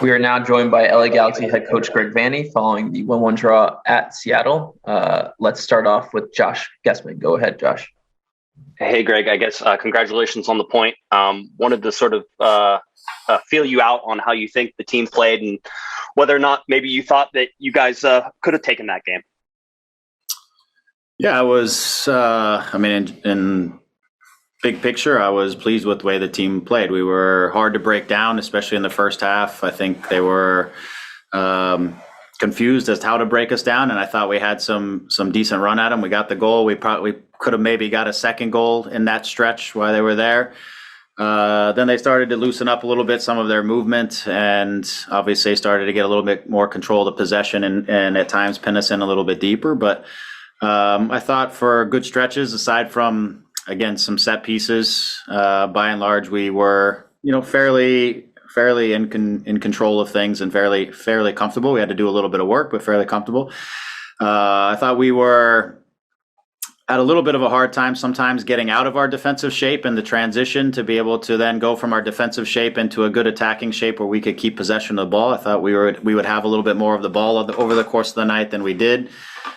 We are now joined by LA Galaxy head coach Greg Vanney following the 1-1 draw at Seattle. Let's start off with Josh Gessman. Go ahead, Josh. Hey, Greg, I guess congratulations on the point. Wanted to sort of feel you out on how you think the team played and whether or not maybe you thought that you guys could have taken that game. Yeah, I was, in big picture, I was pleased with the way the team played. We were hard to break down, especially in the first half. I think they were confused as to how to break us down, and I thought we had some decent run at them. We got the goal. We probably could have maybe got a second goal in that stretch while they were there. Then they started to loosen up a little bit, some of their movement, and obviously started to get a little bit more control of the possession and at times pin us in a little bit deeper. But I thought for good stretches, aside from, again, some set pieces, by and large, we were, fairly in control of things and fairly comfortable. We had to do a little bit of work, but fairly comfortable. I thought we were at a little bit of a hard time sometimes getting out of our defensive shape and the transition to be able to then go from our defensive shape into a good attacking shape where we could keep possession of the ball. I thought we would have a little bit more of the ball over the course of the night than we did.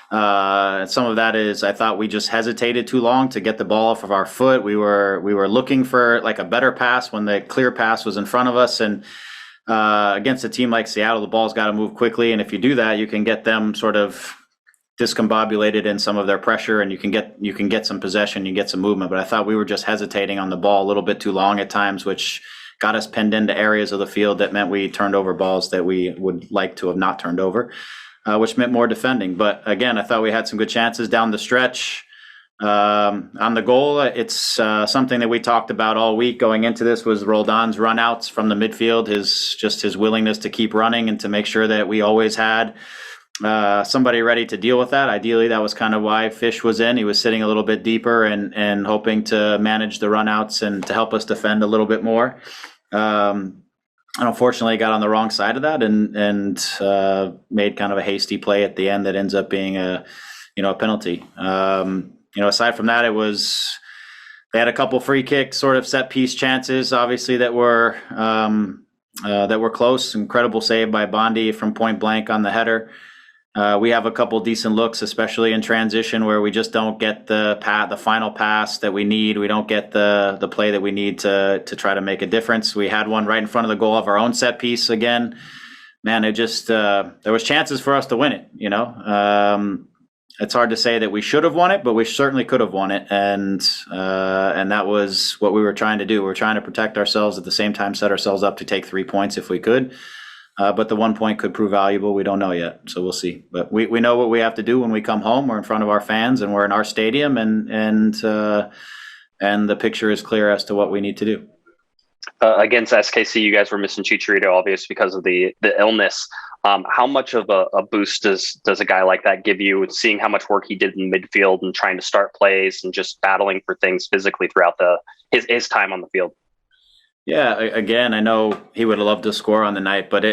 Some of that is I thought we just hesitated too long to get the ball off of our foot. We were looking for like a better pass when the clear pass was in front of us. And against a team like Seattle, the ball's got to move quickly. And if you do that, you can get them sort of discombobulated in some of their pressure, and you can get some possession, you get some movement. But I thought we were just hesitating on the ball a little bit too long at times, which got us pinned into areas of the field that meant we turned over balls that we would like to have not turned over, which meant more defending. But again, I thought we had some good chances down the stretch. On the goal, it's something that we talked about all week going into this was Roldan's runouts from the midfield, his willingness to keep running and to make sure that we always had somebody ready to deal with that. Ideally, that was kind of why Fish was in. He was sitting a little bit deeper and hoping to manage the runouts and to help us defend a little bit more. And unfortunately, got on the wrong side of that and made kind of a hasty play at the end that ends up being a penalty. Aside from that, they had a couple free kick sort of set piece chances, obviously that were close. Incredible save by Bondi from point blank on the header. We have a couple decent looks, especially in transition, where we just don't get the final pass that we need. We don't get the play that we need to try to make a difference. We had one right in front of the goal of our own set piece again. Man, it just there was chances for us to win it. It's hard to say that we should have won it, but we certainly could have won it, and that was what we were trying to do. We were trying to protect ourselves at the same time, set ourselves up to take 3 points if we could. But the 1 point could prove valuable. We don't know yet, so we'll see. But we know what we have to do when we come home. We're in front of our fans, and we're in our stadium, and the picture is clear as to what we need to do. Against SKC, you guys were missing Chicharito, obviously, because of the illness. How much of a boost does a guy like that give you, seeing how much work he did in midfield and trying to start plays and just battling for things physically throughout his time on the field? Yeah, again, I know he would have loved to score on the night, but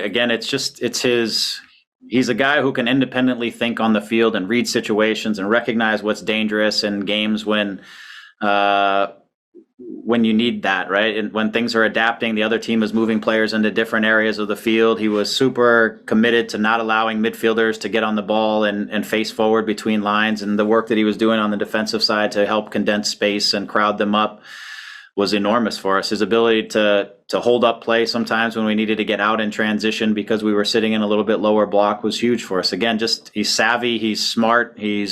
he's a guy who can independently think on the field and read situations and recognize what's dangerous in games when you need that, right? And when things are adapting, the other team is moving players into different areas of the field. He was super committed to not allowing midfielders to get on the ball and face forward between lines, and the work that he was doing on the defensive side to help condense space and crowd them up was enormous for us. His ability to hold up play sometimes when we needed to get out in transition because we were sitting in a little bit lower block was huge for us. Again, just he's savvy, he's smart, he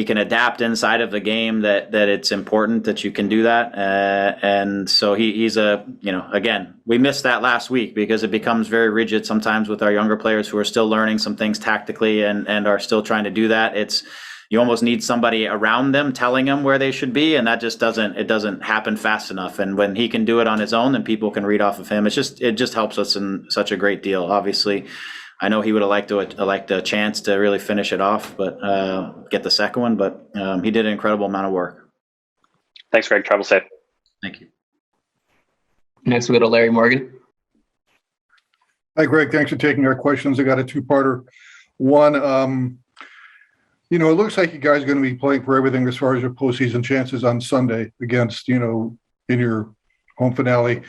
can adapt inside of the game that it's important that you can do that. And so he's again, we missed that last week because it becomes very rigid sometimes with our younger players who are still learning some things tactically and are still trying to do that. You almost need somebody around them telling them where they should be, and that just doesn't happen fast enough. And when he can do it on his own, then people can read off of him. It just helps us in such a great deal. Obviously, I know he would have liked a chance to really finish it off, but get the second one. But he did an incredible amount of work. Thanks, Greg. Travel safe. Thank you. Next, we go to Larry Morgan. Hi, Greg. Thanks for taking our questions. I got a two-parter. One, it looks like you guys are going to be playing for everything as far as your postseason chances on Sunday against, in your home finale.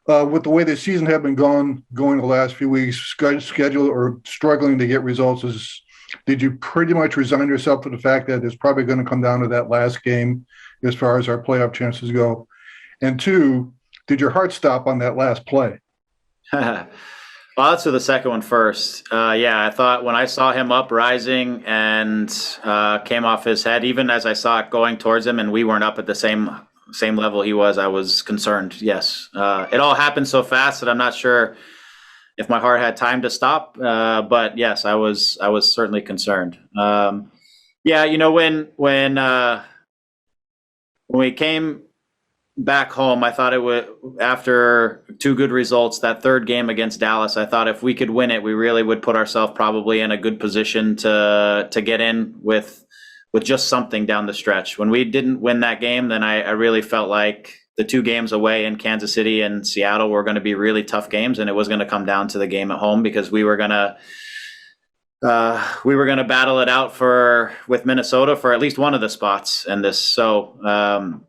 with the way the season had been going the last few weeks, schedule or struggling to get results, did you pretty much resign yourself to the fact that it's probably going to come down to that last game as far as our playoff chances go? And two, did your heart stop on that last play? Well, I'll answer the second one first. Yeah, I thought when I saw him up rising and came off his head, even as I saw it going towards him, and we weren't up at the same level he was, I was concerned. Yes, it all happened so fast that I'm not sure if my heart had time to stop. But yes, I was certainly concerned. Yeah, when we came back home, I thought it would, after two good results, that third game against Dallas, I thought if we could win it, we really would put ourselves probably in a good position to get in with just something down the stretch. When we didn't win that game, then I really felt like the two games away in Kansas City and Seattle were going to be really tough games, and it was going to come down to the game at home because we were going to battle it out with Minnesota for at least one of the spots in this. So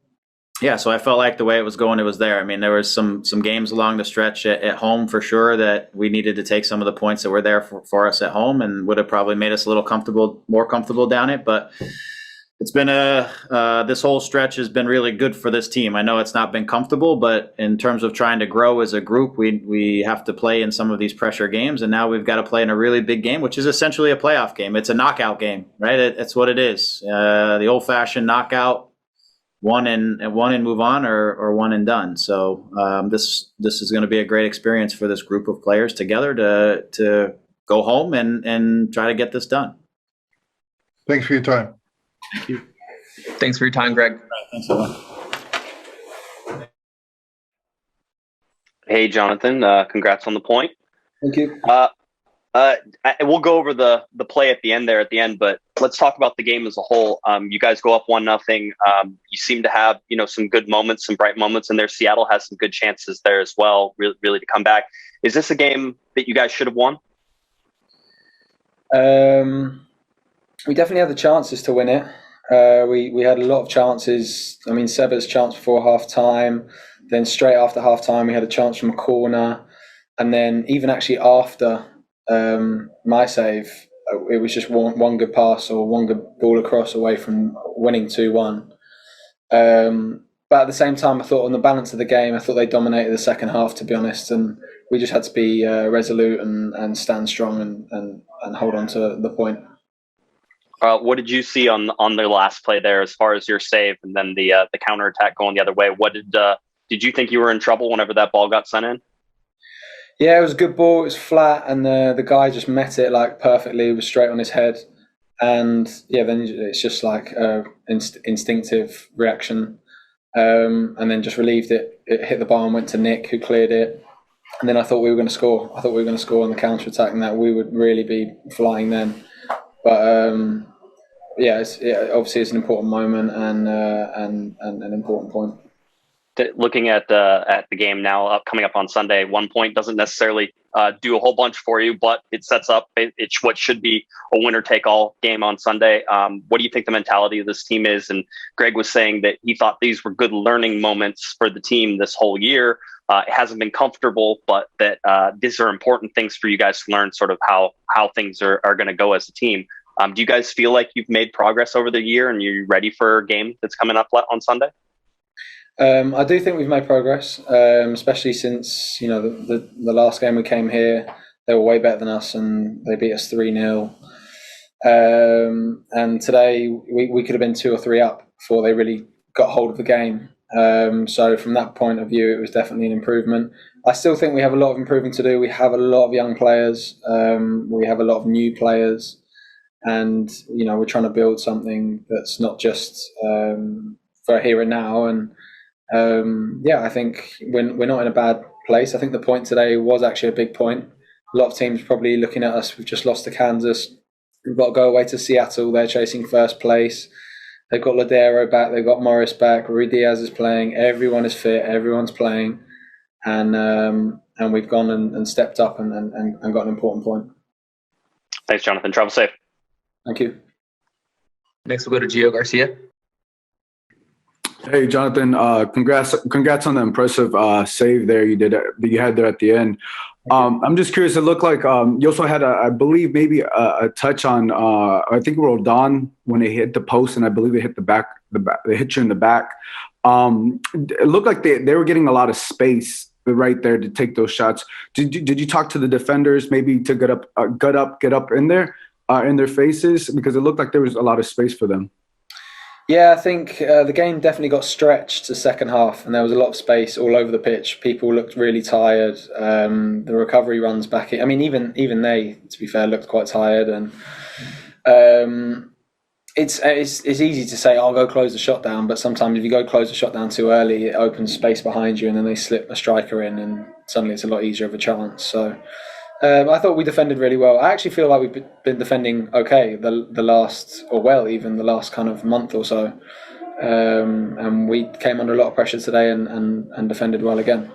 yeah, so I felt like the way it was going, it was there. I mean, there was some games along the stretch at home for sure that we needed to take some of the points that were there for us at home, and would have probably made us a little more comfortable down it. But it's been this whole stretch has been really good for this team. I know it's not been comfortable, but in terms of trying to grow as a group, we have to play in some of these pressure games, and now we've got to play in a really big game, which is essentially a playoff game. It's a knockout game, right? It's what it is. The old-fashioned knockout. One and move on, or one and done. So this is going to be a great experience for this group of players together to go home and try to get this done. Thanks for your time. Thank you. Thanks for your time, Greg. Thanks a lot. Hey, Jonathan, congrats on the point. Thank you. We'll go over the play at the end, but let's talk about the game as a whole. You guys go up 1-0. You seem to have, some good moments, some bright moments in there. Seattle has some good chances there as well, really to come back. Is this a game that you guys should have won? We definitely had the chances to win it. We had a lot of chances. I mean, Seba's chance before half time, then straight after half time, we had a chance from a corner. And then even actually after my save, it was just one good pass or one good ball across away from winning 2-1. But at the same time, I thought on the balance of the game, I thought they dominated the second half, to be honest, and we just had to be resolute and stand strong and hold on to the point. What did you see on their last play there, as far as your save and then the counterattack going the other way? What did you think you were in trouble whenever that ball got sent in? Yeah, it was a good ball. It was flat, and the guy just met it like perfectly. It was straight on his head, and yeah, then it's just like instinctive reaction, and then just relieved it. It hit the bar and went to Nick, who cleared it, and then I thought we were going to score. I thought we were going to score on the counter attack, and that we would really be flying then. But yeah, obviously it's an important moment and an important point. Looking at the game now, coming up on Sunday, 1 point doesn't necessarily do a whole bunch for you, but it sets up it's what should be a winner-take-all game on Sunday. What do you think the mentality of this team is? And Greg was saying that he thought these were good learning moments for the team this whole year. It hasn't been comfortable, but that these are important things for you guys to learn, sort of how things are going to go as a team. Do you guys feel like you've made progress over the year and you're ready for a game that's coming up on Sunday? I do think we've made progress, especially since the last game we came here, they were way better than us and they beat us 3-0. And today we could have been 2 or 3 up before they really got hold of the game. So from that point of view, it was definitely an improvement. I still think we have a lot of improving to do. We have a lot of young players. We have a lot of new players, and we're trying to build something that's not just for here and now. And yeah, I think we're not in a bad place. I think the point today was actually a big point. A lot of teams probably looking at us. We've just lost to Kansas. We've got to go away to Seattle. They're chasing first place. They've got Ladero back. They've got Morris back. Rui Diaz is playing. Everyone is fit. Everyone's playing. And we've gone and stepped up and got an important point. Thanks, Jonathan. Travel safe. Thank you. Next, we'll go to Gio Garcia. Hey, Jonathan, congrats on the impressive save there you had there at the end. I'm just curious. It looked like you also had, I believe, maybe a touch on, I think Rodon when it hit the post, and I believe it hit the back. They hit you in the back. It looked like they were getting a lot of space right there to take those shots. Did you talk to the defenders maybe to get up in there in their faces, because it looked like there was a lot of space for them? Yeah, I think the game definitely got stretched the second half, and there was a lot of space all over the pitch. People looked really tired. The recovery runs back. I mean, even they, to be fair, looked quite tired. And it's easy to say, "I'll go close the shot down," but sometimes if you go close the shot down too early, it opens space behind you, and then they slip a striker in, and suddenly it's a lot easier of a chance. So. I thought we defended really well. I actually feel like we've been defending okay the last kind of month or so, and we came under a lot of pressure today and defended well again.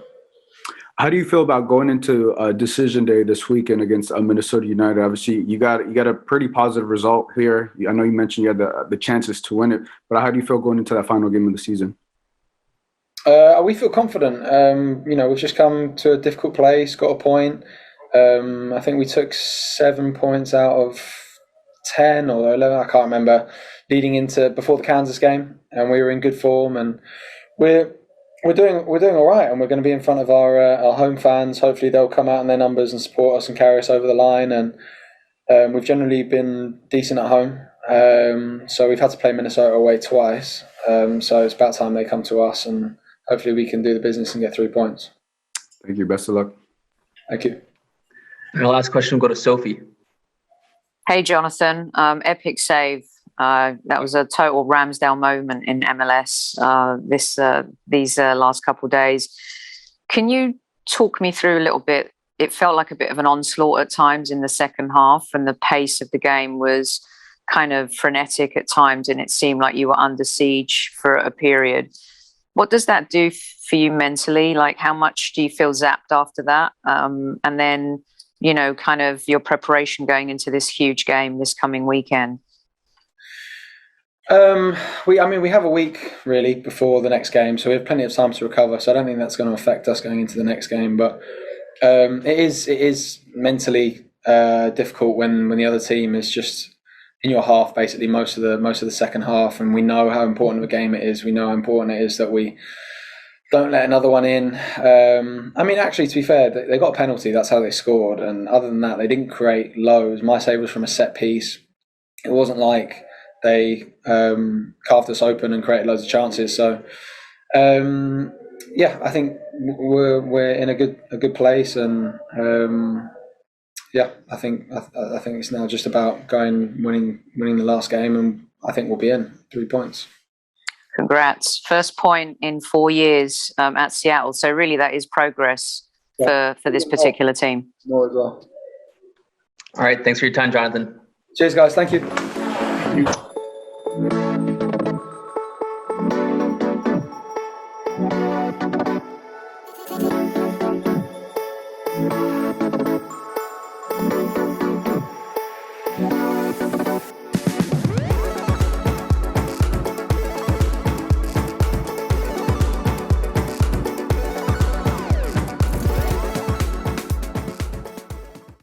How do you feel about going into decision day this weekend against Minnesota United? Obviously, you got a pretty positive result here. I know you mentioned you had the chances to win it, but how do you feel going into that final game of the season? We feel confident. We've just come to a difficult place, got a point. I think we took 7 points out of 10 or 11, I can't remember, leading into before the Kansas game, and we were in good form, and we're doing all right, and we're going to be in front of our home fans. Hopefully they'll come out in their numbers and support us and carry us over the line, and we've generally been decent at home, so we've had to play Minnesota away twice, so it's about time they come to us, and hopefully we can do the business and get 3 points. Thank you. Best of luck. Thank you. Our last question will go to Sophie. Hey, Jonathan. Epic save. That was a total Ramsdale moment in MLS these last couple of days. Can you talk me through a little bit? It felt like a bit of an onslaught at times in the second half, and the pace of the game was kind of frenetic at times, and it seemed like you were under siege for a period. What does that do for you mentally? Like, how much do you feel zapped after that? And then, kind of your preparation going into this huge game this coming weekend. We have a week really before the next game, so we have plenty of time to recover. So I don't think that's going to affect us going into the next game. But it is mentally difficult when the other team is just in your half basically most of the second half, and we know how important of a game it is. We know how important it is that we don't let another one in. Actually, to be fair, they got a penalty. That's how they scored. And other than that, they didn't create loads. My save was from a set piece. It wasn't like they carved us open and created loads of chances. So, I think we're in a good place. And I think it's now just about winning the last game, and I think we'll be in 3 points. Congrats. First point in 4 years at Seattle. So really that is progress for this particular team. More as well. All right. Thanks for your time, Jonathan. Cheers, guys. Thank you.